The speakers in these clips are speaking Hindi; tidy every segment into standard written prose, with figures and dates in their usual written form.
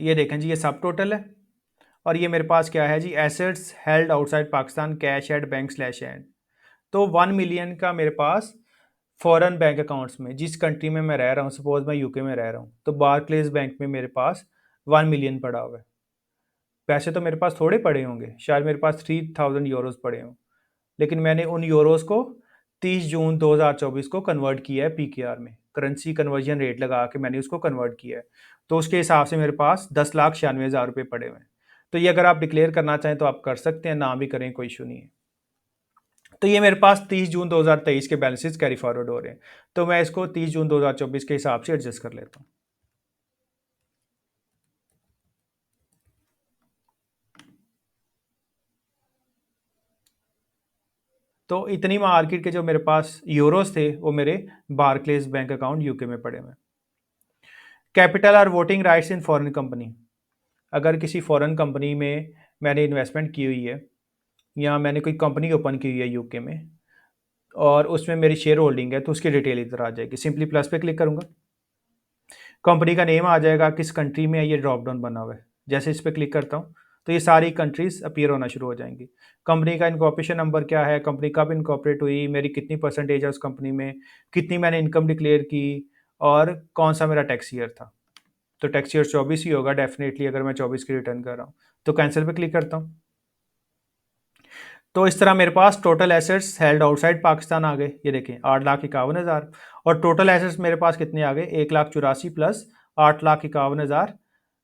ये देखें जी, ये सब टोटल है। और ये मेरे पास क्या है जी, assets held outside Pakistan cash at bank slash and. तो 1 मिलियन का मेरे पास फॉरेन बैंक अकाउंट्स में, जिस कंट्री में मैं रह रहा हूँ, सपोज मैं यूके में रह रहा हूँ, तो बारक्लेज बैंक में मेरे पास 1 मिलियन पड़ा हुआ है। पैसे तो मेरे पास थोड़े पड़े होंगे, शायद मेरे पास 3000 यूरोज पड़े हों, लेकिन मैंने उन यूरोज को 30 जून 2024 को कन्वर्ट किया है पीकेआर में, करेंसी कन्वर्जन रेट लगा के मैंने उसको कन्वर्ट किया है। तो उसके हिसाब से मेरे पास 10,96,000 रुपये पड़े हुए हैं। तो ये अगर आप डिक्लेयर करना चाहें तो आप कर सकते हैं, ना भी करें कोई इशू नहीं है। तो ये मेरे पास 30 जून 2023 के बैलेंसेस कैरी फॉरवर्ड हो रहे हैं, तो मैं इसको 30 जून 2024 के हिसाब से एडजस्ट कर लेता हूँ। तो इतनी मार्केट के जो मेरे पास यूरोस थे वो मेरे बारक्लेज बैंक अकाउंट यूके में पड़े हुए। कैपिटल और voting rights in foreign company, अगर किसी फॉरेन कंपनी में मैंने इन्वेस्टमेंट की हुई है या मैंने कोई कंपनी ओपन की हुई है यूके में और उसमें मेरी शेयर होल्डिंग है, तो उसकी डिटेल इधर आ जाएगी। सिंपली प्लस पे क्लिक करूंगा, कंपनी का नेम आ जाएगा, किस कंट्री में है, ये ड्रॉप डाउन बना हुआ है। जैसे इस पर क्लिक करता हूँ तो ये सारी कंट्रीज अपीयर होना शुरू हो जाएंगी। कंपनी का इनकॉर्पोरेशन नंबर क्या है, कंपनी कब इनकॉर्पोरेट हुई, मेरी कितनी परसेंटेज है उस कंपनी में, कितनी मैंने इनकम डिक्लेयर की, और कौन सा मेरा टैक्स ईयर था। तो टैक्स ईयर 24 ही होगा डेफिनेटली, अगर मैं 24 की रिटर्न कर रहा हूँ। तो कैंसिल पे क्लिक करता हूँ। तो इस तरह मेरे पास total assets held outside Pakistan आ गए, ये देखें 8,51,000। और टोटल एसेट्स मेरे पास कितने आ गए, 1,84,000 प्लस 8,51,000,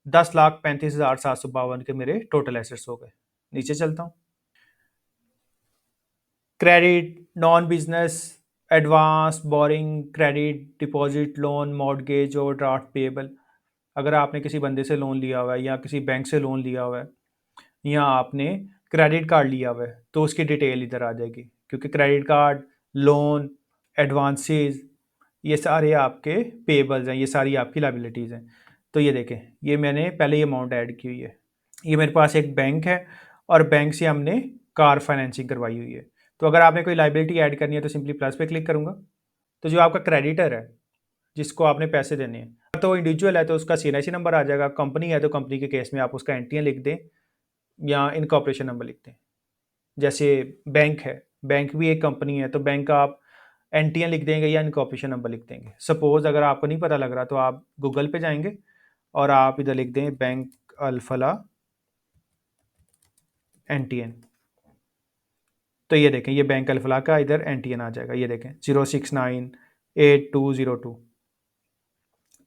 10,35,752 के मेरे टोटल एसेट्स हो गए। नीचे चलता हूँ, credit, non business, advance, boring, credit, deposit, loan, mortgage, overdraft, payable. अगर आपने किसी बंदे से लोन लिया हुआ है या किसी बैंक से लोन लिया हुआ है या आपने क्रेडिट कार्ड लिया हुआ है, तो उसकी डिटेल इधर आ जाएगी, क्योंकि क्रेडिट कार्ड, लोन, एडवांसेस, ये सारे आपके पेबल्स हैं, ये सारी आपकी लाइबिलिटीज़ हैं। तो ये देखें, ये मैंने पहले ये अमाउंट ऐड की हुई है। ये मेरे पास एक बैंक है और बैंक से हमने कार फाइनेंसिंग करवाई हुई है। तो अगर आपने कोई लाइबिलिटी ऐड करनी है तो सिंपली प्लस पे क्लिक करूंगा। तो जो आपका क्रेडिटर है, जिसको आपने पैसे देने हैं, तो इंडिविजुअल है तो उसका सीएनआईसी नंबर आ जाएगा, कंपनी है तो कंपनी के केस में आप उसका एनटीएन लिख दें या इनकॉर्पोरेशन नंबर लिख दें। जैसे बैंक है, बैंक भी एक कंपनी है, तो बैंक का आप एनटीएन लिख देंगे या इनकॉर्पोरेशन नंबर लिख देंगे। सपोज अगर आपको नहीं पता लग रहा तो आप गूगल पे जाएंगे और आप इधर लिख दें बैंक अल्फला एनटीएन। तो ये देखें, ये बैंक अल्फला का इधर एनटीएन आ जाएगा, ये देखें 0698202।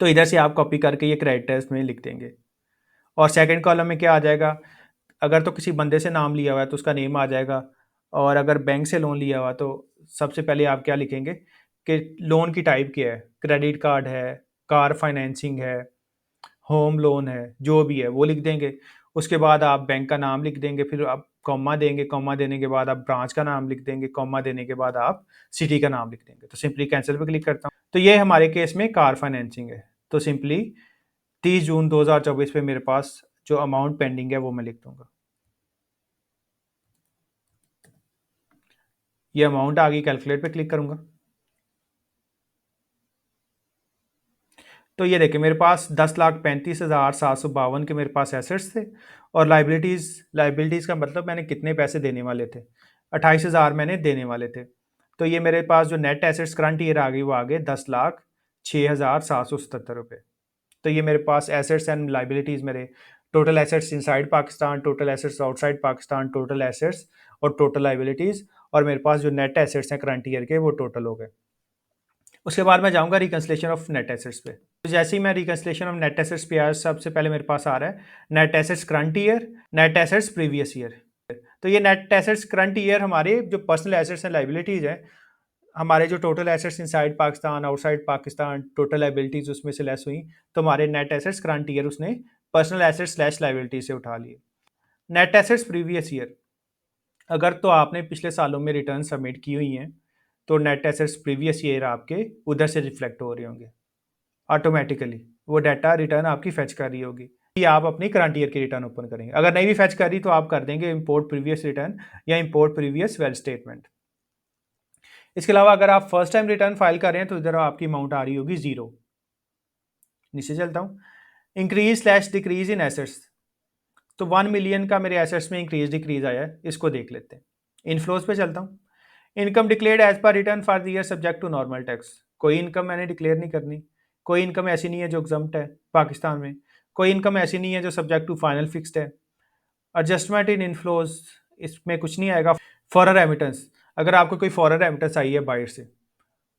तो इधर से आप कॉपी करके ये क्रेडिटर्स में लिख देंगे। और सेकंड कॉलम में क्या आ जाएगा, अगर तो किसी बंदे से नाम लिया हुआ है तो उसका नेम आ जाएगा। और अगर बैंक से लोन लिया हुआ तो सबसे पहले आप क्या लिखेंगे कि लोन की टाइप क्या है, क्रेडिट कार्ड है, कार फाइनेंसिंग है, होम लोन है, जो भी है वो लिख देंगे। उसके बाद आप बैंक का नाम लिख देंगे, फिर आप कॉमा देंगे, कॉमा देने के बाद आप ब्रांच का नाम लिख देंगे, कॉमा देने के बाद आप सिटी का नाम लिख देंगे। तो सिंपली कैंसिल पे क्लिक करता हूँ। तो ये हमारे केस में कार फाइनेंसिंग है। तो सिंपली 30 जून 2024 पे मेरे पास जो अमाउंट पेंडिंग है वो मैं लिख दूंगा। ये अमाउंट आ गई, कैलकुलेट पे क्लिक करूंगा। तो ये देखिए मेरे पास 10,35,752 के मेरे पास एसेट्स थे। और लाइबिलिटीज़ का मतलब मैंने कितने पैसे देने वाले थे, 28,000 मैंने देने वाले थे। तो ये मेरे पास जो नेट एसेट्स करंट ईयर आ गई वो आ गए 10,06,777 रुपये। तो ये मेरे पास एसेट्स एंड लाइबिलिटीज़ मेरे, total assets inside Pakistan, total assets outside Pakistan, total assets और टोटल लाइबिलिटीज़, और मेरे पास जो नेट एसेट्स हैं करंट ईयर के वो टोटल हो गए। उसके बाद मैं जाऊंगा रिकन्सलेशन ऑफ नेट एसेट्स पे। तो जैसे ही मैं रिकन्सलेशन ऑफ नेट एसेट्स पे आया, सबसे पहले मेरे पास आ रहा है net assets current year, net assets previous year. तो ये नेट एसेट्स करंट ईयर हमारे जो पर्सनल एसेट्स एंड लाइबिलिटीज़ हैं, हमारे जो total assets inside Pakistan, outside Pakistan, total liabilities उसमें से लेस हुई, तो हमारे नेट एसेट्स करंट ईयर उसने पर्सनल एसेट्स स्लैश लाइबिलिटी से उठा लिए। नेट एसेट्स प्रीवियस ईयर, अगर तो आपने पिछले सालों में रिटर्न सबमिट की हुई हैं तो नेट एसेट्स प्रीवियस ईयर आपके उधर से रिफ्लेक्ट हो रहे होंगे ऑटोमेटिकली, वो डाटा रिटर्न आपकी फेच कर रही होगी। कि आप अपनी करंट ईयर की रिटर्न ओपन करेंगे, अगर नहीं भी फेच कर रही तो आप कर देंगे इंपोर्ट प्रीवियस रिटर्न या इंपोर्ट प्रीवियस वेल स्टेटमेंट। इसके अलावा अगर आप फर्स्ट टाइम रिटर्न फाइल कर रहे हैं तो इधर आपकी अमाउंट आ रही होगी 0। नीचे चलता हूँ, increase slash decrease in assets, तो 1 मिलियन का मेरे एसेट्स में इंक्रीज डिक्रीज आया है, इसको देख लेते हैं। इनफ्लोज पे चलता हूँ। Income declared as per return for the year subject to normal tax, कोई इनकम मैंने डिक्लेयर नहीं करनी। कोई इनकम ऐसी नहीं है जो एग्जम्प्ट है पाकिस्तान में, कोई इनकम ऐसी नहीं है जो सब्जेक्ट टू फाइनल फिक्स्ड है। एडजस्टमेंट इन इनफ्लोज, इसमें कुछ नहीं आएगा। फॉरेन रेमिटेंस, अगर आपको कोई फॉरेन रेमिटेंस आई है बाहर से,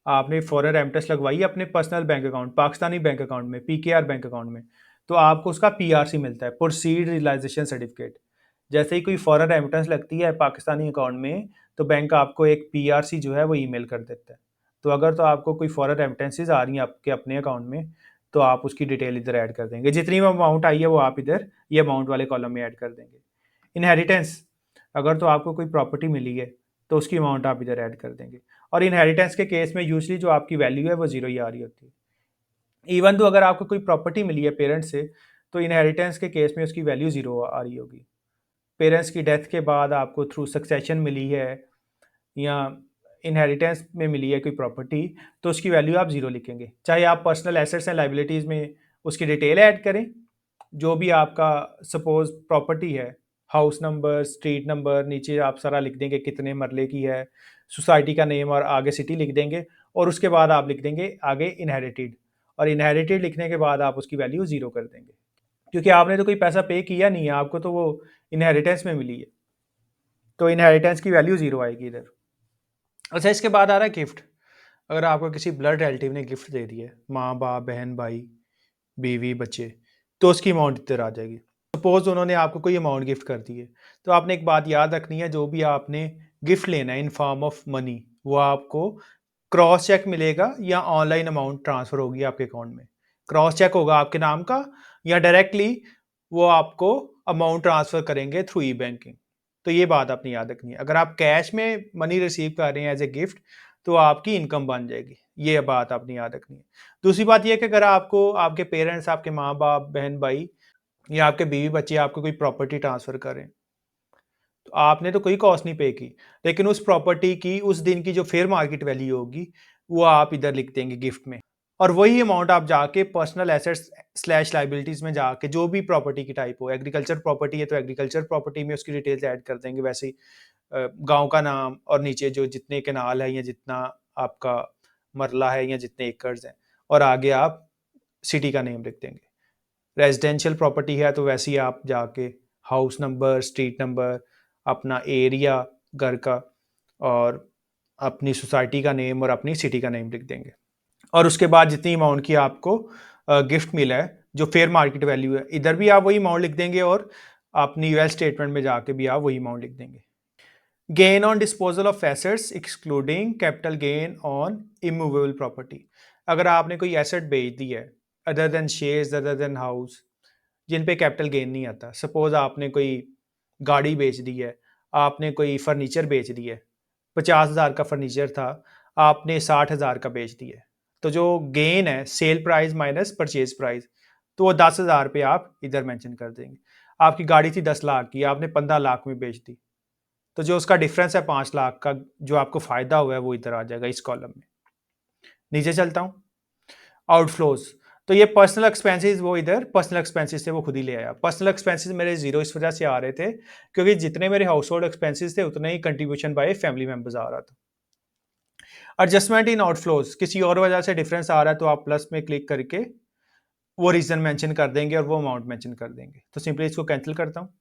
आपने फॉरेन रेमिटेंस लगवाई है अपने personal bank account, Pakistani bank account में, पीकेआर बैंक अकाउंट में, तो आपको उसका पीआरसी मिलता है, प्रोसीड रियलाइजेशन सर्टिफिकेट। जैसे ही कोई फॉरेन रेमिटेंस लगती है पाकिस्तानी अकाउंट में, तो बैंक आपको एक पीआरसी जो है वो ईमेल कर देता है। तो अगर तो आपको कोई फॉरेन रेमिटेंसेज आ रही हैं आपके अपने अकाउंट में, तो आप उसकी डिटेल इधर ऐड कर देंगे, जितनी भी अमाउंट आई है वो आप इधर ये अमाउंट वाले कॉलम में ऐड कर देंगे। इनहेरिटेंस, अगर तो आपको कोई प्रॉपर्टी मिली है तो उसकी अमाउंट आप इधर ऐड कर देंगे। और इनहेरिटेंस के केस में यूजली जो आपकी वैल्यू है वो जीरो ही आ रही होती है। इवन तो अगर आपको कोई प्रॉपर्टी मिली है पेरेंट्स से, तो इनहेरिटेंस के केस में उसकी वैल्यू जीरो आ रही होगी। पेरेंट्स की डेथ के बाद आपको थ्रू सक्सेशन मिली है या इनहेरिटेंस में मिली है कोई प्रॉपर्टी, तो उसकी वैल्यू आप जीरो लिखेंगे। चाहे आप पर्सनल एसेट्स एंड लाइबिलिटीज़ में उसकी डिटेल ऐड करें, जो भी आपका सपोज प्रॉपर्टी है, हाउस नंबर, स्ट्रीट नंबर, नीचे आप सारा लिख देंगे कितने मरले की है, सोसाइटी का नेम और आगे सिटी लिख देंगे, और उसके बाद आप लिख देंगे आगे इनहेरिटेड, और इनहेरिटेड लिखने के बाद आप उसकी वैल्यू जीरो कर देंगे, क्योंकि आपने तो कोई पैसा पे किया नहीं है, आपको तो वो इनहेरिटेंस में मिली है, तो इनहेरिटेंस की वैल्यू जीरो आएगी इधर। अच्छा, इसके बाद आ रहा है गिफ्ट। अगर आपको किसी ब्लड रिलेटिव ने गिफ्ट दे दी है, माँ बाप बहन भाई बीवी बच्चे, तो उसकी अमाउंट इधर आ जाएगी। सपोज उन्होंने आपको कोई अमाउंट गिफ्ट कर दी है, तो आपने एक बात याद रखनी है, जो भी आपने गिफ्ट लेना है इन फॉर्म ऑफ मनी, वो आपको क्रॉस चेक मिलेगा या ऑनलाइन अमाउंट ट्रांसफर होगी आपके अकाउंट में। क्रॉस चेक होगा आपके नाम का, या डायरेक्टली वो आपको अमाउंट ट्रांसफर करेंगे थ्रू ई बैंकिंग। तो ये बात आपने याद रखनी है। अगर आप कैश में मनी रिसीव कर रहे हैं एज ए गिफ्ट, तो आपकी इनकम बन जाएगी, ये बात आपने याद रखनी है। दूसरी बात यह कि अगर आपको आपके पेरेंट्स, आपके माँ बाप बहन भाई या आपके बीवी बच्चे आपको कोई प्रॉपर्टी ट्रांसफर करें, तो आपने तो कोई कॉस्ट नहीं पे की, लेकिन उस प्रॉपर्टी की उस दिन की जो फेयर मार्केट वैल्यू होगी वो आप इधर लिख देंगे गिफ्ट में, और वही अमाउंट आप जाके पर्सनल एसेट्स स्लैश लाइबिलिटीज में जाके जो भी प्रॉपर्टी की टाइप हो, एग्रीकल्चर प्रॉपर्टी है तो एग्रीकल्चर प्रॉपर्टी में उसकी डिटेल्स ऐड कर देंगे, वैसे ही गांव का नाम और नीचे जो जितने केनाल है या जितना आपका मरला है या जितने एकर्स हैं, और आगे आप सिटी का नेम लिख देंगे। रेजिडेंशियल प्रॉपर्टी है तो वैसे ही आप जाके हाउस नंबर, स्ट्रीट नंबर, अपना एरिया घर का, और अपनी सोसाइटी का नेम और अपनी सिटी का नेम लिख देंगे। और उसके बाद जितनी अमाउंट की आपको गिफ्ट मिला है, जो फेयर मार्केट वैल्यू है, इधर भी आप वही अमाउंट लिख देंगे, और अपनी यूएस स्टेटमेंट में जाके भी आप वही अमाउंट लिख देंगे। Gain on disposal of assets excluding capital gain on immovable property, अगर आपने कोई एसेट बेच दी है other than shares, other than house, जिन पे कैपिटल गेन नहीं आता, सपोज आपने कोई गाड़ी बेच दी है, आपने कोई फर्नीचर बेच दी है, 50,000 का फर्नीचर था, आपने 60,000 का बेच दिया है, तो जो गेन है sale price minus purchase price, तो वो 10,000 पे आप इधर मेंशन कर देंगे। आपकी गाड़ी थी 10 लाख की, आपने 15 लाख में बेच दी, तो जो उसका डिफरेंस है 5 लाख का, जो आपको फायदा हुआ है वो इधर आ जाएगा इस कॉलम में। नीचे चलता हूँ, आउटफ्लोज, तो ये पर्सनल एक्सपेंसेस, वो इधर पर्सनल एक्सपेंसेस थे वो खुद ही ले आया। पर्सनल एक्सपेंसेस मेरे जीरो इस वजह से आ रहे थे क्योंकि जितने मेरे हाउस होल्ड एक्सपेंसेस थे उतने ही कंट्रीब्यूशन बाय फैमिली मेंबर्स आ रहा था। एडजस्टमेंट इन आउटफ्लोज, किसी और वजह से डिफरेंस आ रहा है तो आप प्लस में क्लिक करके वो रीजन मेंशन कर देंगे और वो अमाउंट मेंशन कर देंगे। तो सिंपली इसको कैंसिल करता हूँ।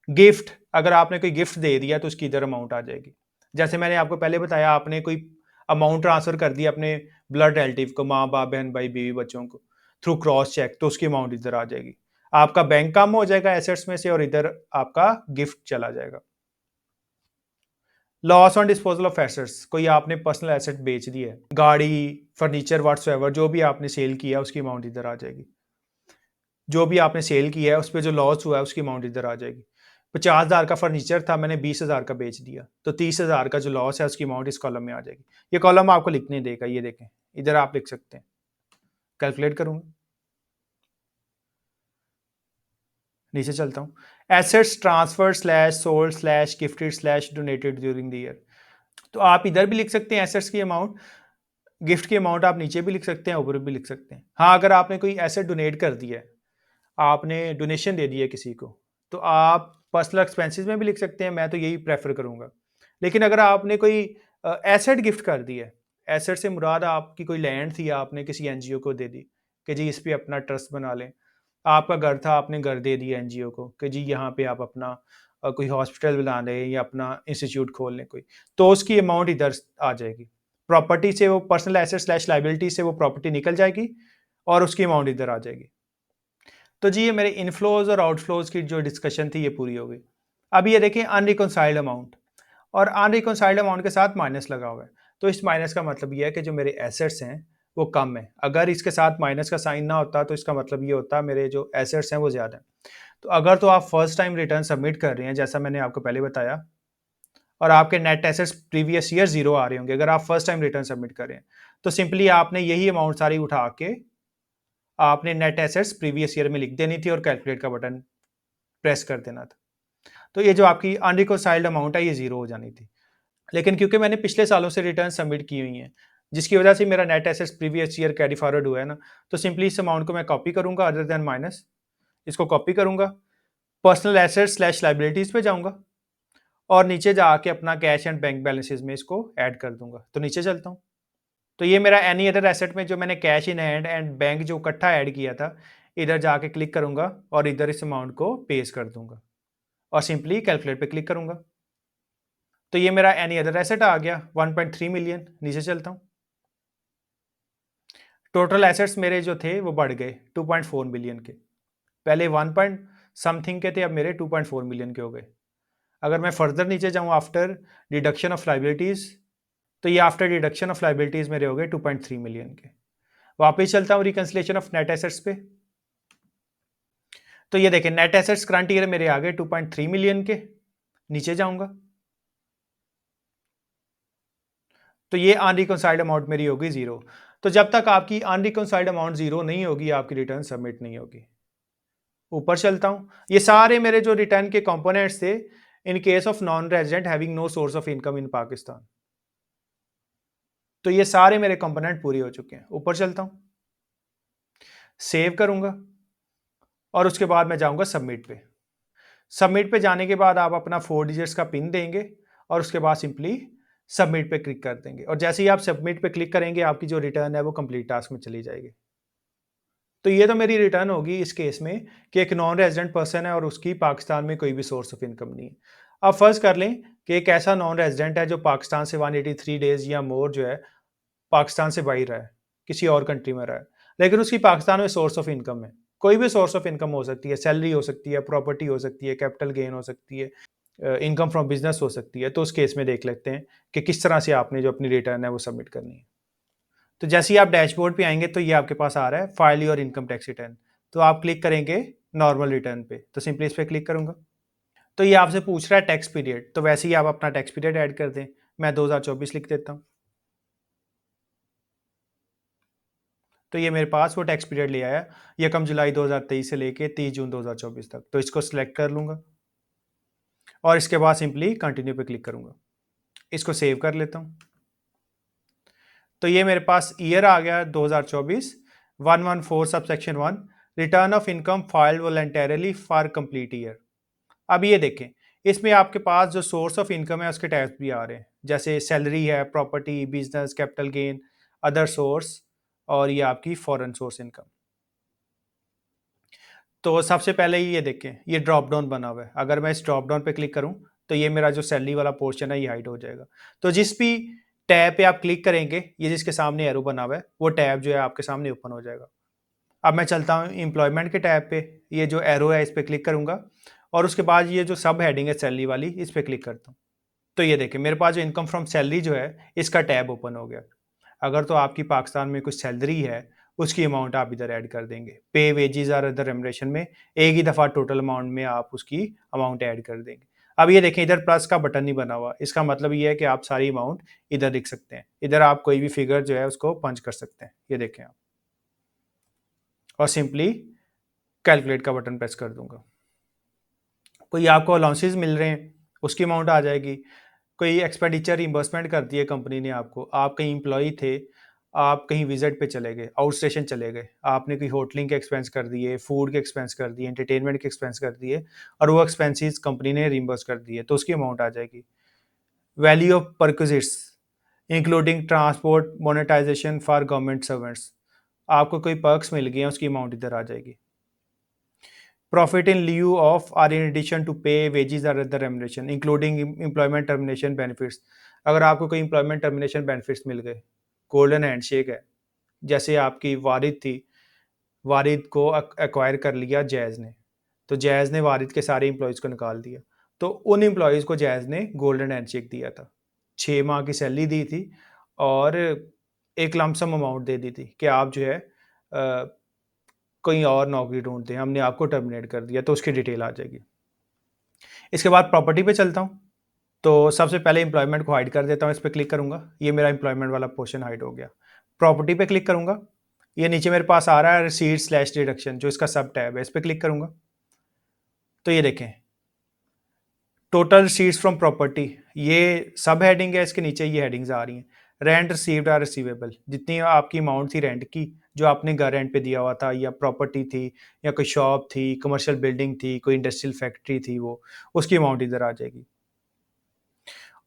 गिफ्ट, अगर आपने कोई गिफ्ट दे दिया तो उसकी इधर अमाउंट आ जाएगी। जैसे मैंने आपको पहले बताया, आपने कोई अमाउंट ट्रांसफर कर दिया अपने ब्लड रिलेटिव को, माँ बाप बहन भाई बीवी बच्चों को, थ्रू क्रॉस चेक, तो उसकी अमाउंट इधर आ जाएगी। आपका बैंक कम हो जाएगा एसेट्स में से और इधर आपका गिफ्ट चला जाएगा। Loss on disposal of assets, कोई आपने पर्सनल एसेट बेच दी है, गाड़ी, फर्नीचर, व्हाट्सएवर, जो भी आपने सेल किया है उसकी अमाउंट इधर आ जाएगी। जो भी आपने सेल किया है उस पर जो लॉस हुआ है उसकी अमाउंट इधर आ जाएगी। 50,000 का फर्नीचर था, मैंने 20,000 का बेच दिया, तो 30,000 का जो लॉस है उसकी अमाउंट इस कॉलम में आ जाएगी। ये कॉलम आपको लिखने देगा, ये देखें इधर आप लिख सकते हैं। कैलकुलेट करूंगा, नीचे चलता हूँ। Assets transfer slash sold slash gifted slash donated during the year, तो आप इधर भी लिख सकते हैं एसेट्स की अमाउंट, गिफ्ट की अमाउंट आप नीचे भी लिख सकते हैं, ऊपर भी लिख सकते हैं। हाँ, अगर आपने कोई एसेट डोनेट कर दिया है, आपने डोनेशन दे दी है किसी को, तो आप पर्सनल एक्सपेंसेस में भी लिख सकते हैं, मैं तो यही प्रेफ़र करूँगा। लेकिन अगर आपने कोई एसेट गिफ्ट कर दी है, एसेट से मुराद आपकी कोई लैंड थी, आपने किसी एनजीओ को दे दी कि जी इस पे अपना ट्रस्ट बना लें। आपका घर था, आपने घर दे दिया एनजीओ को कि जी यहाँ पे आप अपना कोई हॉस्पिटल बना लें या अपना इंस्टीट्यूट खोल लें कोई, तो उसकी अमाउंट इधर आ जाएगी। प्रॉपर्टी से वो पर्सनल एसेट स्लैश लायबिलिटी से वो प्रॉपर्टी निकल जाएगी और उसकी अमाउंट इधर आ जाएगी। तो जी ये मेरे इनफ्लोज और आउटफ्लोज की जो डिस्कशन थी ये पूरी हो गई। अब ये देखिए अनरिकॉन्साइल्ड अमाउंट, और अनरिकॉन्साइल्ड अमाउंट के साथ माइनस लगा हुआ है। तो इस माइनस का मतलब ये है कि जो मेरे एसेट्स हैं वो कम है। अगर इसके साथ माइनस का साइन ना होता तो इसका मतलब ये होता मेरे जो एसेट्स हैं वो ज़्यादा हैं। तो अगर तो आप फर्स्ट टाइम रिटर्न सबमिट कर रहे हैं जैसा मैंने आपको पहले बताया, और आपके net assets previous year zero आ रहे होंगे अगर आप फर्स्ट टाइम रिटर्न सबमिट कर रहे हैं, तो सिंपली आपने यही अमाउंट सारी उठा के आपने नेट एसेट्स प्रीवियस ईयर में लिख देनी थी और कैलकुलेट का बटन प्रेस कर देना था। तो ये जो आपकी अनरिकॉन्साइल्ड अमाउंट है ये ज़ीरो हो जानी थी। लेकिन क्योंकि मैंने पिछले सालों से रिटर्न सबमिट की हुई हैं, जिसकी वजह से मेरा net assets previous year carry forward हुआ है ना, तो सिंपली इस अमाउंट को मैं कॉपी करूँगा अदर देन माइनस, इसको कॉपी करूँगा, पर्सनल एसेट्स स्लैश लायबिलिटीज़ पे जाऊँगा और नीचे जाके अपना कैश एंड बैंक बैलेंसेस में इसको ऐड कर दूँगा। तो नीचे चलता हूँ, तो ये मेरा एनी अदर एसेट में जो मैंने cash in hand and bank जो इकट्ठा ऐड किया था, इधर जाके क्लिक करूँगा और इधर इस अमाउंट को पेस्ट कर दूँगा और सिंपली कैलकुलेट पे क्लिक करूँगा। तो ये मेरा एनी अदर एसेट आ गया 1.3 मिलियन। नीचे चलता हूँ, टोटल एसेट्स मेरे जो थे वो बढ़ गए 2.4 मिलियन के। पहले 1 पॉइंट समथिंग के थे, अब मेरे 2.4 मिलियन के हो गए। अगर मैं फर्दर नीचे जाऊँ आफ्टर डिडक्शन ऑफ लायबिलिटीज़, तो ये आफ्टर डिडक्शन ऑफ लायबिलिटीज़ मेरे हो गए 2.3 मिलियन के। वापस चलता हूँ रिकंसिलिएशन ऑफ नेट एसेट्स पे, तो ये देखें नेट एसेट्स करंट ईयर मेरे आ गए 2.3 मिलियन के। नीचे जाऊँगा तो ये अनरिकंसाइल्ड अमाउंट मेरी होगी ज़ीरो। तो जब तक आपकी अनरिकंसाइल्ड अमाउंट ज़ीरो नहीं होगी आपकी रिटर्न सबमिट नहीं होगी। ऊपर चलता हूँ, ये सारे मेरे जो रिटर्न के कंपोनेंट्स थे in case of non resident having no source of income in Pakistan, तो ये सारे मेरे कंपोनेंट पूरे हो चुके हैं। ऊपर चलता हूँ, सेव करूंगा और उसके बाद मैं जाऊंगा सबमिट पे। सबमिट पे जाने के बाद आप अपना 4 डिजिट्स का पिन देंगे और उसके बाद सिंपली सबमिट पे क्लिक कर देंगे और जैसे ही आप सबमिट पे क्लिक करेंगे आपकी जो रिटर्न है वो कंप्लीट टास्क में चली जाएगी। तो ये तो मेरी रिटर्न होगी इस केस में कि एक नॉन रेजिडेंट पर्सन है और उसकी पाकिस्तान में कोई भी सोर्स ऑफ इनकम नहीं है। अब फर्ज कर लें कि एक ऐसा नॉन रेजिडेंट है जो पाकिस्तान से 183 डेज या मोर जो है पाकिस्तान से बाहर रहा है, किसी और कंट्री में रहा है, लेकिन उसकी पाकिस्तान में सोर्स ऑफ इनकम है। कोई भी सोर्स ऑफ इनकम हो सकती है, सैलरी हो सकती है, प्रॉपर्टी हो सकती है, कैपिटल गेन हो सकती है, इनकम फ्रॉम बिजनेस हो सकती है। तो उस केस में देख लेते हैं कि किस तरह से आपने जो अपनी रिटर्न है वो सबमिट करनी है। तो जैसे ही आप डैशबोर्ड पे आएंगे तो ये आपके पास आ रहा है file your income tax return. तो आप क्लिक करेंगे नॉर्मल रिटर्न पे, तो सिंपली इस पर क्लिक करूंगा। तो ये आपसे पूछ रहा है टैक्स पीरियड, तो वैसे ही आप अपना टैक्स पीरियड ऐड कर दें। मैं 2024 लिख देता हूँ, तो ये मेरे पास वो टैक्स पीरियड ले आया 1 जुलाई 2023 से लेके 30 जून 2024 तक। तो इसको सिलेक्ट कर लूंगा और इसके बाद सिंपली कंटिन्यू पे क्लिक करूंगा। इसको सेव कर लेता हूँ, तो ये मेरे पास ईयर आ गया 2024, 114 sub section 1, return of income filed voluntarily for complete year. अब ये देखें, इसमें आपके पास जो सोर्स ऑफ इनकम है उसके टैक्स भी आ रहे हैं, जैसे सैलरी है, property, business, capital gain, other source और ये आपकी फॉरेन सोर्स इनकम। तो सबसे पहले ये देखें, ये ड्रॉप डाउन बना हुआ है। अगर मैं इस ड्रॉप डाउन पे क्लिक करूं तो ये मेरा जो सैलरी वाला पोर्शन है ये हाइड हो जाएगा। तो जिस भी टैब पे आप क्लिक करेंगे, ये जिसके सामने एरो बना हुआ है वो टैब जो है आपके सामने ओपन हो जाएगा। अब मैं चलता हूँ एम्प्लॉयमेंट के टैब पे, ये जो एरो है इस पर क्लिक करूंगा और उसके बाद ये जो सब हेडिंग है सैलरी वाली, इस पर क्लिक करता हूँ। तो ये देखिए मेरे पास जो इनकम फ्रॉम सैलरी जो है इसका टैब ओपन हो गया। अगर तो आपकी पाकिस्तान में कुछ सैलरी है उसकी अमाउंट आप इधर ऐड कर देंगे। पे वेजेस और अदर रेमुनरेशन में एक ही दफ़ा टोटल अमाउंट में आप उसकी अमाउंट ऐड कर देंगे। अब ये देखें इधर प्लस का बटन नहीं बना हुआ, इसका मतलब ये है कि आप सारी अमाउंट इधर लिख सकते हैं। इधर आप कोई भी फिगर जो है उसको पंच कर सकते हैं, ये देखें आप, और सिंपली कैलकुलेट का बटन प्रेस कर दूंगा। कोई आपको अलाउंसेस मिल रहे हैं उसकी अमाउंट आ जाएगी, कोई एक्सपेंडिचर रिम्बर्समेंट करती है कंपनी ने आपको, आप कहीं एम्प्लॉई थे आप कहीं विजिट पे चले गए, आउट स्टेशन चले गए, आपने कोई होटलिंग के एक्सपेंस कर दिए, फूड के एक्सपेंस कर दिए, एंटरटेनमेंट के एक्सपेंस कर दिए और वो एक्सपेंसेस कंपनी ने रिम्बर्स कर दिए, तो उसकी अमाउंट आ जाएगी। Value of perquisites including transport monetization for government servants, आपको कोई पर्क्स मिल गए हैं, उसकी अमाउंट इधर आ जाएगी। Profit in lieu of or in addition to pay wages और other remuneration including employment termination benefits, अगर आपको कोई एम्प्लॉयमेंट टर्मिनेशन बेनिफिट्स मिल गए, गोल्डन हैंडशेक है, जैसे आपकी वारिद थी, वारिद को एक्वायर कर लिया जैज़ ने, तो जैज़ ने वारिद के सारे एम्प्लॉयज़ को निकाल दिया, तो उन एम्प्लॉयज़ को जैज़ ने गोल्डन हैंडशेक दिया था, 6 माह की सैलरी दी थी और एक लमसम अमाउंट दे दी थी कि आप जो है कहीं और नौकरी ढूंढते हैं, हमने आपको टर्मिनेट कर दिया, तो उसकी डिटेल आ जाएगी। इसके बाद प्रॉपर्टी पे चलता हूँ। तो सबसे पहले एम्प्लॉयमेंट को हाइड कर देता हूँ, इस पर क्लिक करूँगा, ये मेरा एम्प्लॉयमेंट वाला पोर्शन हाइड हो गया। प्रॉपर्टी पे क्लिक करूँगा, ये नीचे मेरे पास आ रहा है रिसीट स्लैश डिडक्शन, जो इसका सब टैब है, इस पर क्लिक करूँगा तो ये देखें टोटल रिसीट्स फ्रॉम प्रॉपर्टी, ये सब हेडिंग है, इसके नीचे ये हेडिंग्स आ रही हैं। रेंट रिसीव्ड आर रिसीवेबल, जितनी आपकी अमाउंट थी रेंट की, जो आपने घर रेंट पे दिया हुआ था, या प्रॉपर्टी थी, या कोई शॉप थी, कमर्शियल बिल्डिंग थी, कोई इंडस्ट्रियल फैक्ट्री थी, वो उसकी अमाउंट इधर आ जाएगी।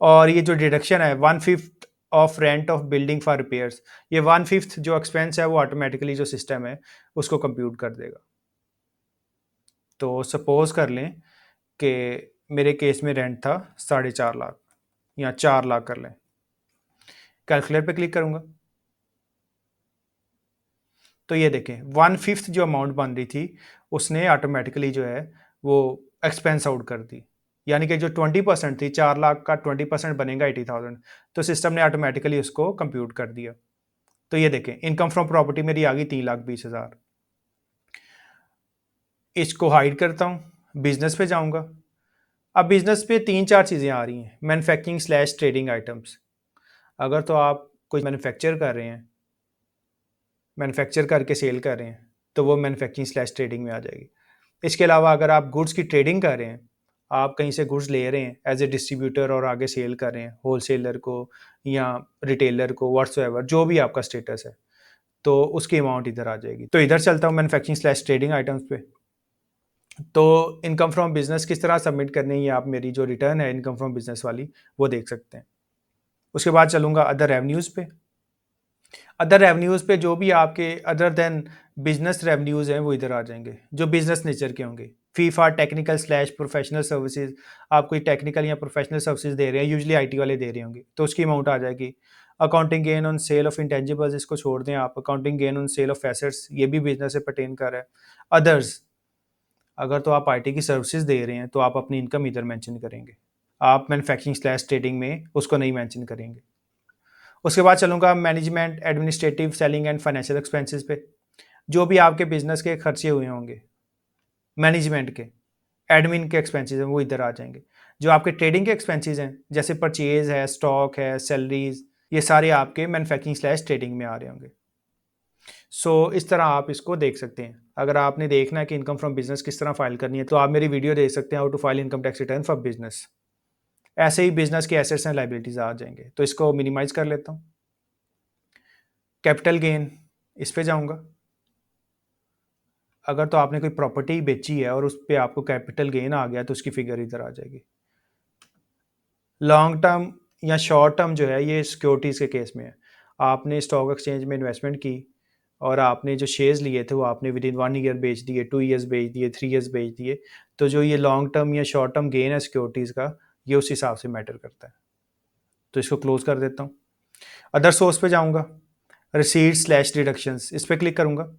और ये जो डिडक्शन है 1/5 of rent of building for repairs, ये 1/5 जो एक्सपेंस है वो ऑटोमेटिकली जो सिस्टम है उसको कंप्यूट कर देगा। तो सपोज कर लें कि मेरे केस में रेंट था 4.5 लाख या 4 लाख कर लें, कैलकुलेटर पे क्लिक करूंगा तो ये देखें 1/5 जो अमाउंट बन रही थी उसने ऑटोमेटिकली जो है वो एक्सपेंस आउट कर दी, यानी कि जो 20% थी, 4 लाख का 20% बनेगा 80,000, तो सिस्टम ने ऑटोमेटिकली उसको कंप्यूट कर दिया। तो ये देखें इनकम फ्रॉम प्रॉपर्टी मेरी आ गई 3,20,000। इसको हाइड करता हूँ, बिजनेस पे जाऊँगा। अब बिजनेस पे 3-4 चीज़ें आ रही हैं, मैन्युफैक्चरिंग स्लैश ट्रेडिंग आइटम्स। अगर तो आप कोई मैन्युफैक्चर कर रहे हैं, मैन्युफैक्चर करके सेल कर रहे हैं, तो वो मैन्युफैक्चरिंग स्लैश ट्रेडिंग में आ जाएगी। इसके अलावा अगर आप गुड्स की ट्रेडिंग कर रहे हैं, आप कहीं से गुड्स ले रहे हैं एज ए डिस्ट्रीब्यूटर और आगे सेल कर रहे हैं होलसेलर को या रिटेलर को, व्हाट्सएवर जो भी आपका स्टेटस है, तो उसकी अमाउंट इधर आ जाएगी। तो इधर चलता हूँ मैन्युफैक्चरिंग स्लैश ट्रेडिंग आइटम्स पे। तो इनकम फ्रॉम बिजनेस किस तरह सबमिट करनी है, आप मेरी जो रिटर्न है इनकम फ्रॉम बिजनेस वाली वो देख सकते हैं। उसके बाद चलूँगा अदर रेवन्यूज़ पे। अदर रेवन्यूज़ पे जो भी आपके अदर देन बिजनेस रेवन्यूज़ हैं वो इधर आ जाएंगे, जो बिजनेस नेचर के होंगे। Fee for technical slash professional services, आप कोई टेक्निकल या प्रोफेशनल सर्विसेज दे रहे हैं, यूजली आईटी वाले दे रहे होंगे, तो उसकी अमाउंट आ जाएगी। Accounting gain on sale of intangibles, इसको छोड़ दें आप। Accounting gain on sale of assets, ये भी बिजनेस से पर्टेन कर रहा है। अदर्स, अगर तो आप आईटी की सर्विसेज दे रहे हैं तो आप अपनी इनकम इधर मेंशन करेंगे, आप मैन्युफैक्चरिंग स्लैश ट्रेडिंग में उसको नहीं मेंशन करेंगे। उसके बाद चलूँगा management administrative selling and financial expenses पे, जो भी आपके बिजनेस के खर्चे हुए होंगे मैनेजमेंट के, एडमिन के एक्सपेंसेस हैं वो इधर आ जाएंगे। जो आपके ट्रेडिंग के एक्सपेंसेस हैं जैसे परचेज है, स्टॉक है, सैलरीज, ये सारे आपके मैन्युफैक्चरिंग स्लैश ट्रेडिंग में आ रहे होंगे। इस तरह आप इसको देख सकते हैं। अगर आपने देखना है कि इनकम फ्रॉम बिजनेस किस तरह फाइल करनी है, तो आप मेरी वीडियो देख सकते हैं, how to file income tax return for business. ऐसे ही बिजनेस के एसेट्स एंड लाइबिलिटीज आ जाएंगे। तो इसको मिनिमाइज कर लेता हूँ। कैपिटल गेन, इस पे जाऊँगा। अगर तो आपने कोई प्रॉपर्टी बेची है और उस पर आपको कैपिटल गेन आ गया तो उसकी फिगर इधर आ जाएगी। लॉन्ग टर्म या शॉर्ट टर्म जो है ये सिक्योरिटीज़ के केस में है। आपने स्टॉक एक्सचेंज में इन्वेस्टमेंट की और आपने जो शेयर्स लिए थे वो आपने विद इन 1 ईयर बेच दिए, 2 ईयर्स बेच दिए, 3 ईयर्स बेच दिए, तो जो ये लॉन्ग टर्म या शॉर्ट टर्म गेन है सिक्योरिटीज़ का, ये उस हिसाब से मैटर करता है। तो इसको क्लोज कर देता हूँ। अदर सोर्स पे जाऊँगा, रिसीट स्लैश डिडक्शंस, इस पर क्लिक करूँगा।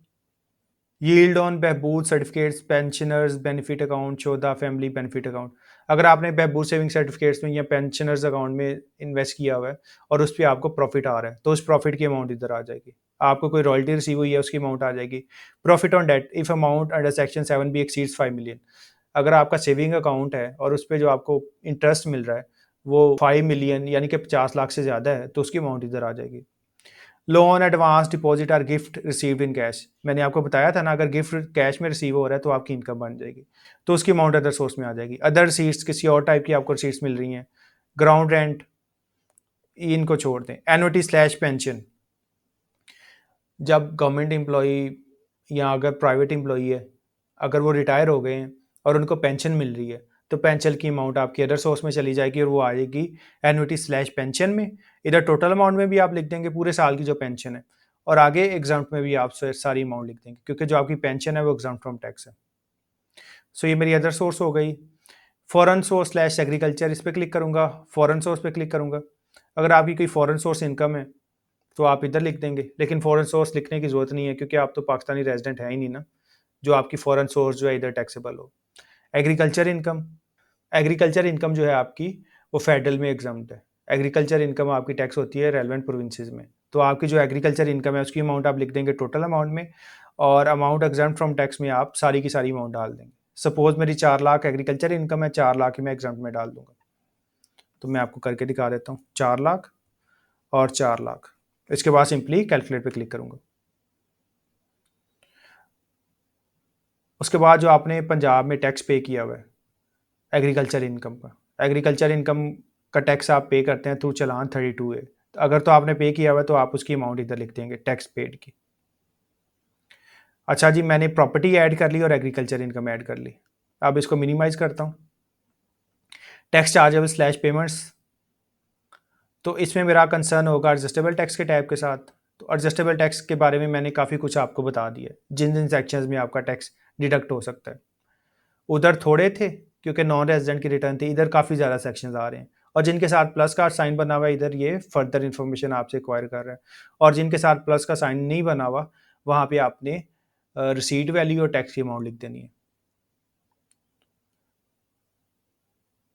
Yield on Behbood certificates, pensioners benefit account, 14 family benefit account. अगर आपने बहबूद सेविंग सर्टिफिकेट्स में या पेंशनर्स अकाउंट में इन्वेस्ट किया हुआ है और उस पर आपको प्रॉफिट आ रहा है, तो उस प्रॉफिट की अमाउंट इधर आ जाएगी। आपको कोई रॉयल्टी रिसीव हुई है उसकी अमाउंट आ जाएगी। Profit on debt if amount under section 7B exceeds 5 million, अगर आपका सेविंग अकाउंट है और उस पर जो आपको इंटरेस्ट मिल रहा है वो 5 मिलियन यानी कि 50 लाख से ज़्यादा है, तो उसकी अमाउंट इधर आ जाएगी। लोन, एडवांस, डिपॉजिट और गिफ्ट रिसीव्ड इन कैश, मैंने आपको बताया था ना, अगर गिफ्ट कैश में रिसीव हो रहा है तो आपकी इनकम बन जाएगी, तो उसकी अमाउंट अदर सोर्स में आ जाएगी। अदर रिसीट्स, किसी और टाइप की आपको रिसीट्स मिल रही हैं, ग्राउंड रेंट, इनको छोड़ दें। एनुटी स्लैश पेंशन, जब गवर्नमेंट एम्प्लॉई या अगर प्राइवेट एम्प्लॉई है, अगर वो रिटायर हो गए हैं और उनको पेंशन मिल रही है, तो पेंशन की अमाउंट आपकी अदर सोर्स में चली जाएगी और वो आएगी एन्युटी स्लैश पेंशन में। इधर टोटल अमाउंट में भी आप लिख देंगे पूरे साल की जो पेंशन है, और आगे एग्जाम्प्ट में भी आप सारी अमाउंट लिख देंगे, क्योंकि जो आपकी पेंशन है वो एग्जाम्प्ट फ्रॉम टैक्स है। सो ये मेरी अदर सोर्स हो गई। फॉरेन सोर्स स्लैश एग्रीकल्चर, इस पर क्लिक करूंगा, फॉरेन सोर्स पे क्लिक करूंगा। अगर आपकी कोई फॉरेन सोर्स इनकम है तो आप इधर लिख देंगे, लेकिन फॉरेन सोर्स लिखने की जरूरत नहीं है, क्योंकि आप तो पाकिस्तानी रेजिडेंट है ही नहीं ना, जो आपकी फॉरेन सोर्स जो है इधर टैक्सेबल हो। एग्रीकल्चर इनकम, एग्रीकल्चर इनकम जो है आपकी वो फेडरल में एग्जाम्प्ट है। एग्रीकल्चर इनकम आपकी टैक्स होती है रेलेवेंट प्रोविंसेस में। तो आपकी जो एग्रीकल्चर इनकम है उसकी अमाउंट आप लिख देंगे टोटल अमाउंट में, और अमाउंट एग्जाम्प्ट फ्रॉम टैक्स में आप सारी की सारी अमाउंट डाल देंगे। सपोज मेरी 4 लाख एग्रीकल्चर इनकम है, 4 लाख ही मैं एग्जाम्प्ट में डाल दूंगा। तो मैं आपको करके दिखा देता हूँ, 4 लाख और 4 लाख। इसके बाद सिंपली कैलकुलेट पे क्लिक करूंगा। उसके बाद जो आपने पंजाब में टैक्स पे किया हुआ है एग्रीकल्चर इनकम का, एग्रीकल्चर इनकम का टैक्स आप पे करते हैं थ्रू चलान 32A। तो अगर तो आपने पे किया हुआ है तो आप उसकी अमाउंट इधर लिख देंगे टैक्स पेड की। अच्छा जी, मैंने प्रॉपर्टी ऐड कर ली और एग्रीकल्चर इनकम ऐड कर ली। अब इसको मिनिमाइज करता हूँ। टैक्स चार्जेबल स्लैश पेमेंट्स, तो इसमें मेरा कंसर्न होगा एडजस्टेबल टैक्स के टाइप के साथ। तो एडजस्टेबल टैक्स के बारे में मैंने काफ़ी कुछ आपको बता दिया, जिन जिन सेक्शंस में आपका टैक्स डिडक्ट हो सकता है। उधर थोड़े थे क्योंकि नॉन रेजिडेंट की रिटर्न थी, इधर काफ़ी ज़्यादा सेक्शंस आ रहे हैं। और जिनके साथ प्लस का साइन बना हुआ है इधर ये फर्दर इन्फॉर्मेशन आपसे एक्वायर कर रहा है, और जिनके साथ प्लस का साइन नहीं बना हुआ वहाँ पे आपने रिसीट वैल्यू और टैक्स की अमाउंट लिख देनी है।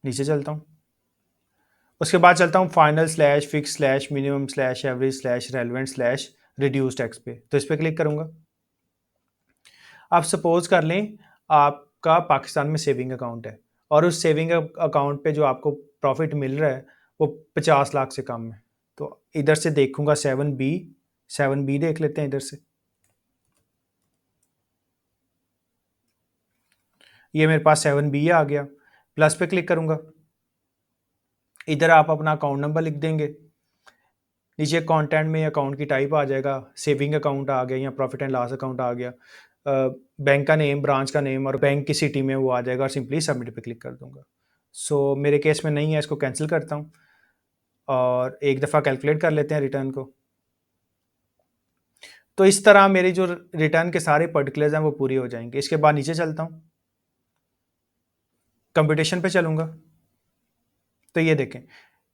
नीचे चलता हूँ। उसके बाद चलता हूँ final slash fix slash minimum slash average slash relevant slash reduce tax पे, तो इस पर क्लिक करूँगा। आप सपोज कर लें आपका पाकिस्तान में सेविंग अकाउंट है, और उस सेविंग अकाउंट पे जो आपको प्रॉफिट मिल रहा है वो 50 लाख से कम है। तो इधर से देखूंगा 7B, 7B देख लेते हैं इधर से। ये मेरे पास 7B आ गया। प्लस पे क्लिक करूंगा। इधर आप अपना अकाउंट नंबर लिख देंगे। नीचे कंटेंट में अकाउंट की टाइप आ जाएगा, सेविंग अकाउंट आ गया या प्रॉफिट एंड लॉस अकाउंट आ गया, बैंक का नेम, ब्रांच का नेम और बैंक की सिटी में वो आ जाएगा, और सिंपली सबमिट पे क्लिक कर दूंगा। सो मेरे केस में नहीं है, इसको कैंसिल करता हूँ और एक दफ़ा कैलकुलेट कर लेते हैं रिटर्न को। तो इस तरह मेरी जो रिटर्न के सारे पर्टिकुलर्स हैं वो पूरी हो जाएंगे। इसके बाद नीचे चलता हूँ, कंप्यूटेशन पे चलूँगा। तो ये देखें,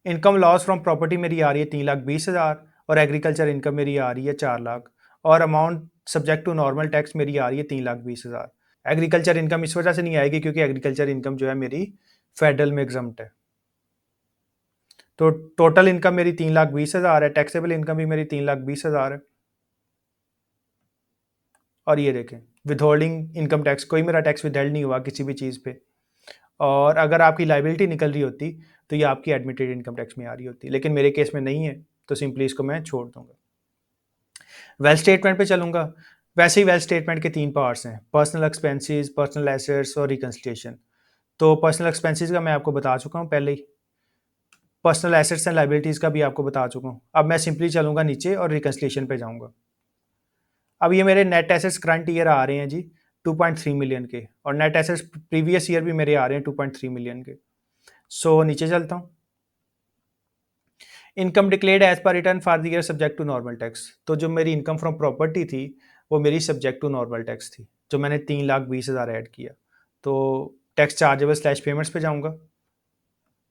इनकम लॉस फ्रॉम प्रॉपर्टी मेरी आ रही है 3,20,000, और एग्रीकल्चर इनकम मेरी आ रही है 4 लाख, और amount subject to normal tax मेरी आ रही है 3,20,000। एग्रीकल्चर इनकम इस वजह से नहीं आएगी क्योंकि एग्रीकल्चर इनकम जो है मेरी फेडरल में एग्जम्प्ट है। तो टोटल इनकम मेरी 3,20,000 है, टैक्सेबल इनकम भी मेरी 3,20,000 है। और ये देखें, विदहोल्डिंग इनकम टैक्स, कोई मेरा टैक्स विदहेल्ड नहीं हुआ किसी भी चीज़ पे। और अगर आपकी लाइबिलिटी निकल रही होती तो ये आपकी एडमिटेड इनकम टैक्स में आ रही होती, लेकिन मेरे केस में नहीं है, तो सिंपली इसको मैं छोड़ दूंगा। वेल्थ स्टेटमेंट पे चलूंगा। वैसे ही वेल्थ स्टेटमेंट के 3 पार्ट्स हैं, पर्सनल एक्सपेंसेस, पर्सनल एसेट्स और रिकन्सिलिएशन। तो पर्सनल एक्सपेंसेस का मैं आपको बता चुका हूँ पहले ही, पर्सनल एसेट्स एंड लाइबिलिटीज़ का भी आपको बता चुका हूँ। अब मैं सिंपली चलूंगा नीचे और रिकन्सिलिएशन पे जाऊँगा। अब ये मेरे नेट एसेट्स करंट ईयर आ रहे हैं जी 2.3 मिलियन के, और नेट एसेट्स प्रीवियस ईयर भी मेरे आ रहे हैं 2.3 मिलियन के। सो नीचे चलता हूँ। Income declared as per return for the year subject to normal tax, तो जो मेरी इनकम फ्रॉम प्रॉपर्टी थी वो मेरी सब्जेक्ट टू नॉर्मल टैक्स थी, जो मैंने 3,20,000 ऐड किया। तो टैक्स चार्जेबल स्लैश पेमेंट्स पे जाऊँगा,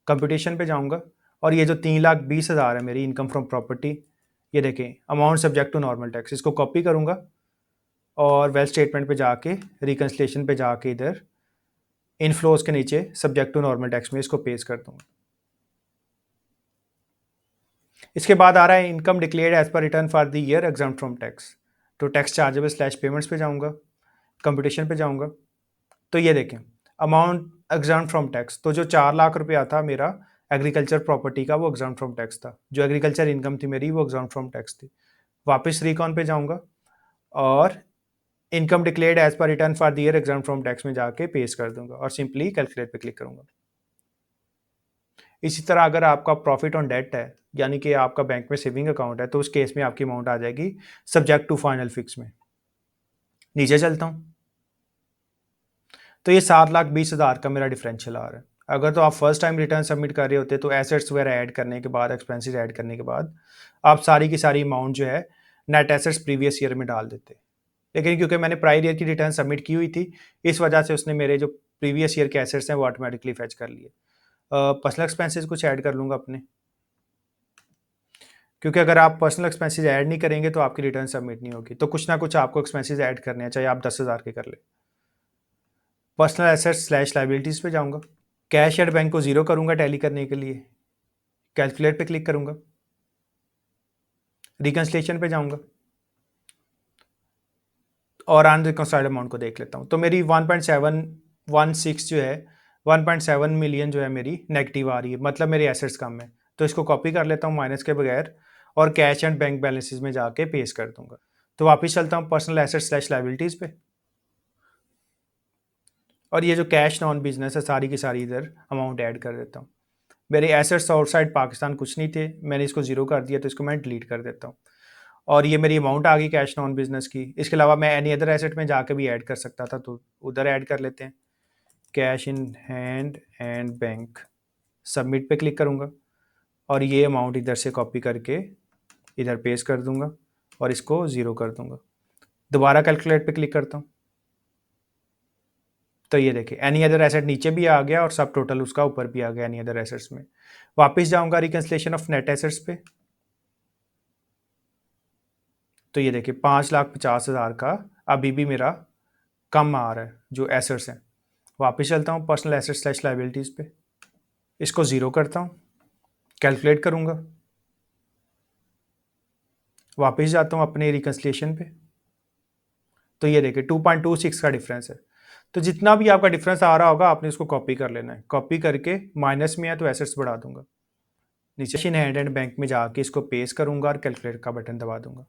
कंप्यूटेशन पे जाऊँगा, और ये जो 3,20,000 है मेरी इनकम फ्रॉम प्रॉपर्टी, ये देखें amount subject to normal tax, इसको कॉपी करूँगा और वेल्थ स्टेटमेंट पे जाके रिकन्सिलेशन पे जाके इधर इनफ्लोज के नीचे सब्जेक्ट टू नॉर्मल टैक्स में इसको पेश कर दूँगा। इसके बाद आ रहा है income declared as per return for the year exempt from tax. तो टैक्स चार्जेबल स्लैश पेमेंट्स पे जाऊँगा, कंप्यूटेशन पे जाऊँगा। तो ये देखें अमाउंट एग्जाम्प्ट फ्रॉम टैक्स, तो जो 4 लाख रुपया था मेरा एग्रीकल्चर प्रॉपर्टी का वो एग्जाम्प्ट फ्रॉम टैक्स था, जो एग्रीकल्चर इनकम थी मेरी वो एग्जाम्प्ट फ्रॉम टैक्स थी। वापस रिकॉन पे जाऊँगा और income declared as per return for the year exempt from tax में जाके पेश कर दूंगा और सिंपली कैलकुलेट पे क्लिक करूँगा। इसी तरह अगर आपका प्रॉफिट ऑन डेट है, यानी कि आपका बैंक में सेविंग अकाउंट है, तो उस केस में आपकी अमाउंट आ जाएगी सब्जेक्ट टू फाइनल फिक्स में। नीचे चलता हूँ, तो ये 7,20,000 का मेरा डिफरेंशियल आ रहा है। अगर तो आप फर्स्ट टाइम रिटर्न सबमिट कर रहे होते तो एसेट्स वगैरह ऐड करने के बाद, एक्सपेंसेस ऐड करने के बाद आप सारी की सारी अमाउंट जो है नेट एसेट्स प्रीवियस ईयर में डाल देते। लेकिन क्योंकि मैंने प्रायर ईयर की रिटर्न सबमिट की हुई थी, इस वजह से उसने मेरे जो प्रीवियस ईयर के एसेट्स हैं वो ऑटोमेटिकली फेच कर लिए। पर्सनल एक्सपेंसेस कुछ ऐड कर लूँगा अपने, क्योंकि अगर आप पर्सनल एक्सपेंसेस ऐड नहीं करेंगे तो आपकी रिटर्न सबमिट नहीं होगी। तो कुछ ना कुछ आपको एक्सपेंसेस ऐड करने हैं, चाहे आप 10,000 के कर ले। पर्सनल एसेट्स स्लैश लाइबिलिटीज़ पे जाऊँगा, कैश एट बैंक को जीरो करूँगा टैली करने के लिए, कैलकुलेट पे क्लिक करूँगा, रिकन्सिलेशन पे जाऊँगा और अनरिकंसाइल्ड अमाउंट को देख लेता हूँ। तो मेरी 1.716 जो है, 1.7 मिलियन जो है मेरी नेगेटिव आ रही है, मतलब मेरे एसेट्स कम है। तो इसको कॉपी कर लेता हूँ माइनस के बगैर और कैश एंड बैंक बैलेंसेस में जाके पेस्ट कर दूंगा। तो वापस चलता हूँ पर्सनल एसेट्स स्लैश लाइबिलिटीज़ पे, और ये जो कैश नॉन बिजनेस है सारी की सारी इधर अमाउंट ऐड कर देता हूँ। मेरे एसेट्स आउटसाइड पाकिस्तान कुछ नहीं थे, मैंने इसको जीरो कर दिया, तो इसको मैं डिलीट कर देता हूँ। और ये मेरी अमाउंट आ गई कैश नॉन बिजनेस की। इसके अलावा मैं एनी अदर एसेट में जाके भी ऐड कर सकता था, तो उधर ऐड कर लेते हैं। Cash in hand and bank, submit पे क्लिक करूँगा और ये अमाउंट इधर से कॉपी करके इधर पेस्ट कर दूंगा और इसको ज़ीरो कर दूंगा। दोबारा कैलकुलेट पे क्लिक करता हूँ, तो ये देखिए एनी अदर एसेट नीचे भी आ गया और सब टोटल उसका ऊपर भी आ गया एनी अदर एसेट्स में। वापस जाऊंगा रिकन्सिलेशन ऑफ नेट एसेट्स पे, तो ये देखिए 5,50,000 का अभी भी मेरा कम आ रहा है जो एसेट्स हैं। वापस चलता हूँ पर्सनल एसेट्स स्लैश लाइबिलिटीज़ पे, इसको ज़ीरो करता हूँ, कैलकुलेट करूँगा, वापस जाता हूँ अपने रिकन्सिलेशन पे, तो ये देखिए 2.26 का डिफरेंस है। तो जितना भी आपका डिफरेंस आ रहा होगा आपने इसको कॉपी कर लेना है। कॉपी करके माइनस में है तो एसेट्स बढ़ा दूंगा, नीचे इन हैंड एंड बैंक में जाके इसको पेस्ट करूंगा और कैलकुलेट का बटन दबा दूंगा।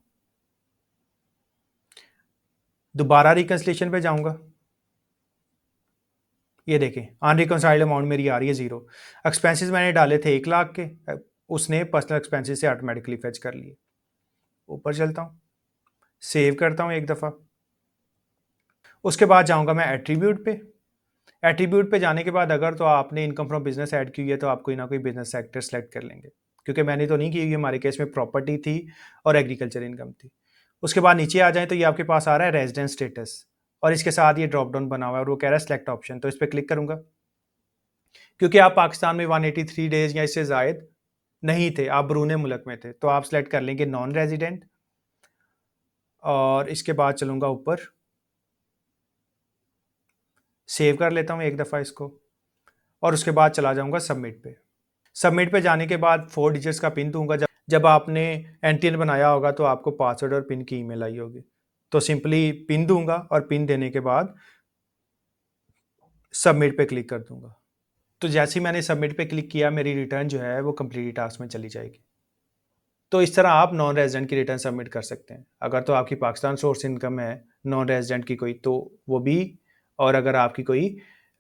दोबारा रिकन्सिलेशन पे जाऊंगा, ये देखें अनरिकंसाइल्ड अमाउंट मेरी आ रही है ज़ीरो। एक्सपेंसेस मैंने डाले थे 1 लाख के, उसने पर्सनल एक्सपेंसेस से ऑटोमेटिकली फेच कर लिए। ऊपर चलता हूँ, सेव करता हूँ एक दफ़ा, उसके बाद जाऊँगा मैं एट्रीब्यूट पे। एट्रीब्यूट पे जाने के बाद अगर तो आपने इनकम फ्रॉम बिजनेस ऐड की हुई है तो आप कोई ना कोई बिजनेस सेक्टर सेलेक्ट कर लेंगे, क्योंकि मैंने तो नहीं की हुई, हमारे केस में प्रॉपर्टी थी और एग्रीकल्चर इनकम थी। उसके बाद नीचे आ जाए तो ये आपके पास आ रहा है रेजिडेंस स्टेटस, और इसके साथ ये ड्रॉप डाउन बना हुआ है और वो कह रहा है सेलेक्ट ऑप्शन, तो इस पर क्लिक करूंगा। क्योंकि आप पाकिस्तान में 183 डेज या इससे जायद नहीं थे, आप बरूने मुल्क में थे, तो आप सेलेक्ट कर लेंगे नॉन रेजिडेंट। और इसके बाद चलूंगा ऊपर, सेव कर लेता हूँ एक दफ़ा इसको, और उसके बाद चला जाऊंगा सबमिट पे। सबमिट पे जाने के बाद 4 डिजिट्स का पिन दूंगा। जब आपने एनटीएन बनाया होगा तो आपको पासवर्ड और पिन की ईमेल आई होगी, तो सिंपली पिन दूंगा और पिन देने के बाद सबमिट पे क्लिक कर दूंगा। तो जैसे ही मैंने सबमिट पे क्लिक किया मेरी रिटर्न जो है वो कंप्लीट टास्क में चली जाएगी। तो इस तरह आप नॉन रेजिडेंट की रिटर्न सबमिट कर सकते हैं। अगर तो आपकी पाकिस्तान सोर्स इनकम है नॉन रेजिडेंट की कोई, तो वो भी, और अगर आपकी कोई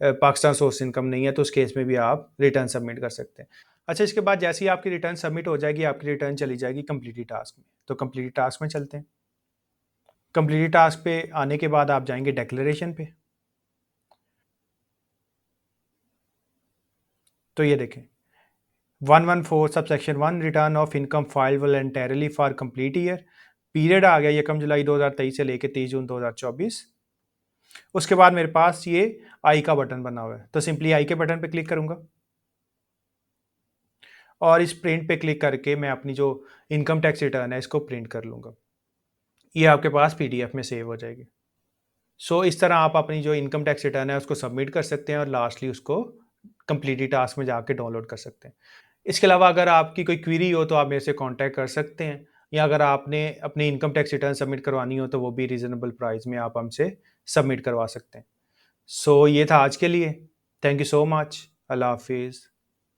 पाकिस्तान सोर्स इनकम नहीं है तो उस केस में भी आप रिटर्न सबमिट कर सकते हैं। अच्छा, इसके बाद जैसे ही आपकी रिटर्न सबमिट हो जाएगी आपकी रिटर्न चली जाएगी कंप्लीट टास्क में। तो कंप्लीट टास्क में चलते हैं। कंप्लीट टास्क पे आने के बाद आप जाएंगे डिक्लेरेशन पे, तो ये देखें 114 subsection 1 return of income file voluntarily for complete year, period आ गया 1 जुलाई 2023 से लेकर 30 जून 2024। उसके बाद मेरे पास ये आई का बटन बना हुआ है, तो सिंपली आई के बटन पे क्लिक करूंगा और इस प्रिंट पे क्लिक करके मैं अपनी जो इनकम टैक्स रिटर्न है इसको प्रिंट कर लूँगा। ये आपके पास पीडीएफ में सेव हो जाएगी। सो इस तरह आप अपनी जो इनकम टैक्स रिटर्न है उसको सबमिट कर सकते हैं और लास्टली उसको कंप्लीट टास्क में जाके डाउनलोड कर सकते हैं। इसके अलावा अगर आपकी कोई क्वेरी हो तो आप मेरे से कांटेक्ट कर सकते हैं, या अगर आपने अपनी इनकम टैक्स रिटर्न सबमिट करवानी हो तो वो भी रीज़नेबल प्राइस में आप हमसे सबमिट करवा सकते हैं। सो ये था आज के लिए। Thank you so much. अल्लाह हाफिज़।